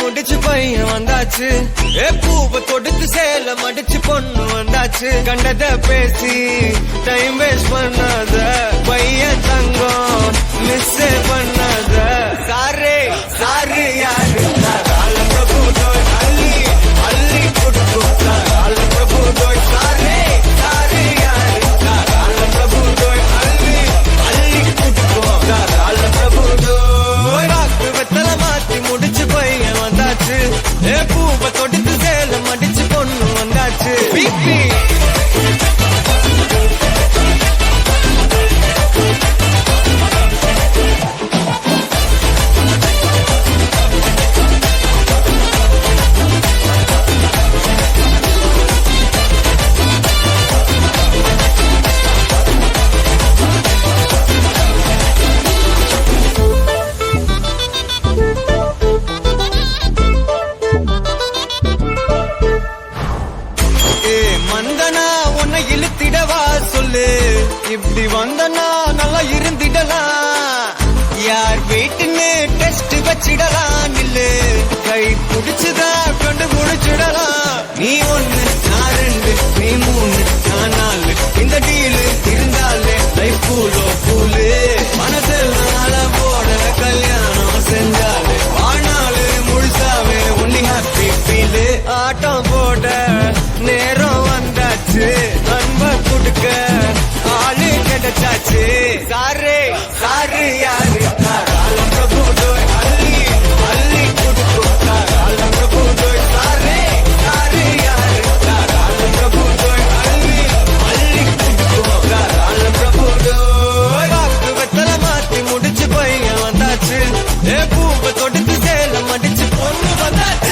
முடிச்சு பையன் வந்தாச்சு. பூவை தொடுத்து சேல மடிச்சு பொண்ணு வந்தாச்சு. கண்டத பேசி டைம் வேஸ்ட் பண்ணாத பையன் தங்கம் மிஸ் பண்ணாத. சாரே சாரு யாரு பிரபு தோய் அள்ளி அள்ளி கொடுக்கும் பிரபு தோய். சாரே சாரு யாரு பிரபு தோய் அள்ளி அள்ளி கொடுக்கும் பிரபு தோய். வாக்கு வெத்தல மாத்தி முடிச்சு பையன் வந்தாச்சு. பூவை தொடுத்து சேல மடிச்சு பொண்ணு வந்தாச்சு. பிபி வந்தனா உன்னை இழுத்திடவா சொல்லு. இப்படி வந்தனா நல்லா இருந்திடலாம். யார் வீட்டுன்னு டெஸ்ட் வச்சிடலாம். இல்லு கை புடிச்சுதா கொண்டு முடிச்சிடலாம். நீ ஒண்ணு நான் ரெண்டு நீ மூணு நான் நாலு. இந்த டீலு இருந்தாலே லைஃப் கூலோ கூலு. மனசெல்லாம் போட கல்யாணம் செஞ்சாலே ஆனாலு முழுசாவே ஒன்லி ஹாப்பி ஃபீலு. ஆட்டம் போட நேரம் வந்தாச்சு. அன்ப கொடுக்க ஆளு கிடைச்சாச்சு. சாரே சாரு யாரு பிரபு தோய் அள்ளி அள்ளி கொடுக்கும் பிரபு தோய். சாரே சாரு யாரு பிரபு தோய் அள்ளி அள்ளி கொடுக்கும் பிரபு தோய். வாக்கு வெத்தல மாத்தி முடிச்சு பையன் வந்தாச்சு. பூவை தொடுத்து சேல மடிச்சு பொண்ணு வந்தாச்சு.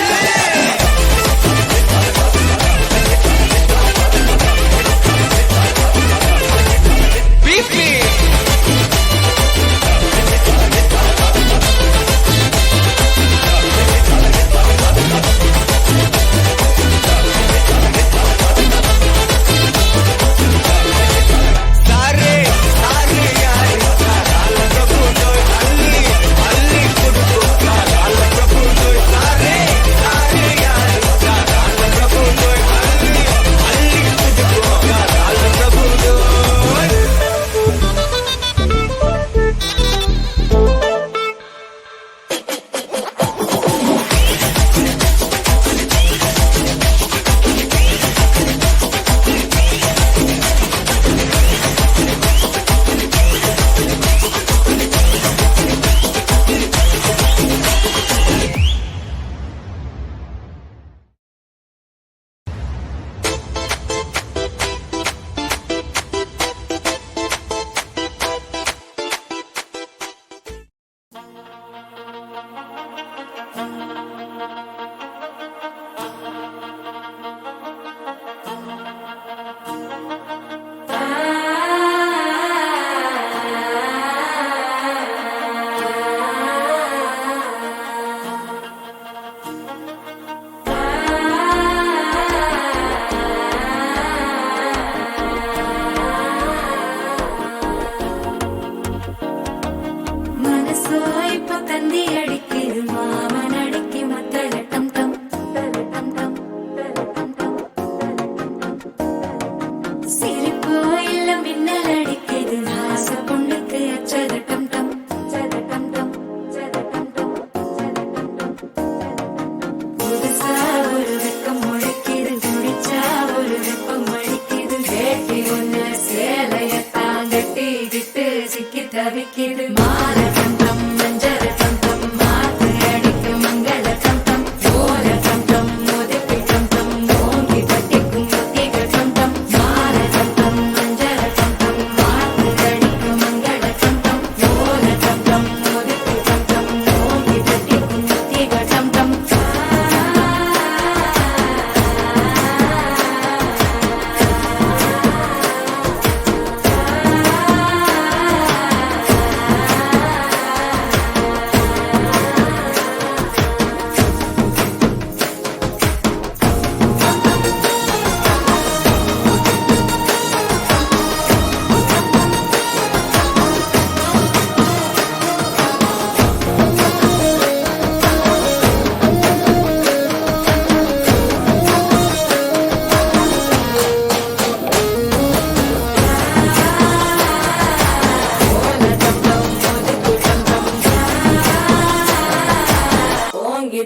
தவிக்கிது மாற கண்டம் மஞ்சள் கண்டம் மாத்து அடிக்கு மங்கள கண்டம் ஓர கண்டம் முதுப்பி கண்டம் ஓங்கி பட்டிக்கும் முத்திகள் கண்டம் மாற கண்டம் மஞ்சள் கண்டம் மாத்து அடிக்கு மங்கள கண்டம் ஓர கண்டம் முதுப்பி கண்டம் ஓங்கி பட்டிக்கும் முத்திகள் கண்டம்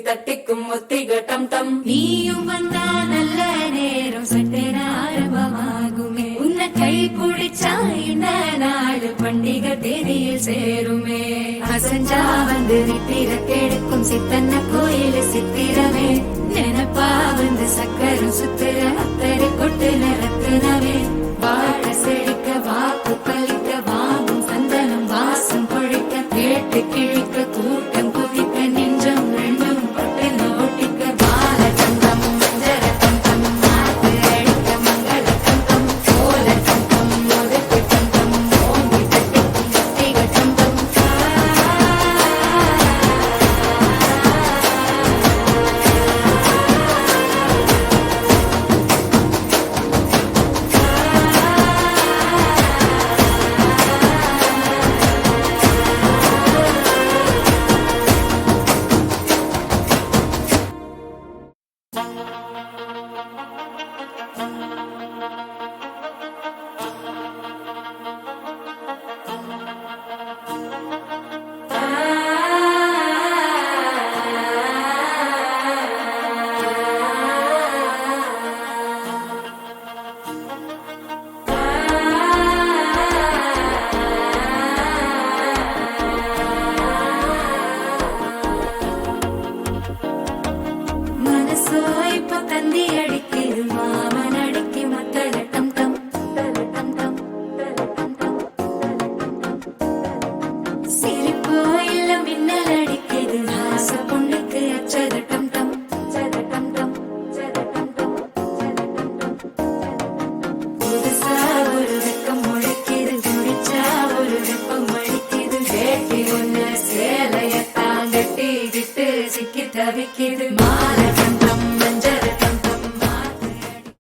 தட்டிக்கும் ஒத்திக டம் டம் நீயும் வந்தா நல்ல நேரம் சட்டென ஆரம்பமாகுமே உன்னை கை பிடிச்சா இந்த நாடு பண்டிகை தேதியில் சேருமே அசஞ்சா வந்து நித்திர கெடுக்கும் சித்தன்ன கோயில் சித்திரமே நினப்பா வந்து சக்கரம் சுத்துற அக்கறை கொட்டு நிறத்துனவே வாழ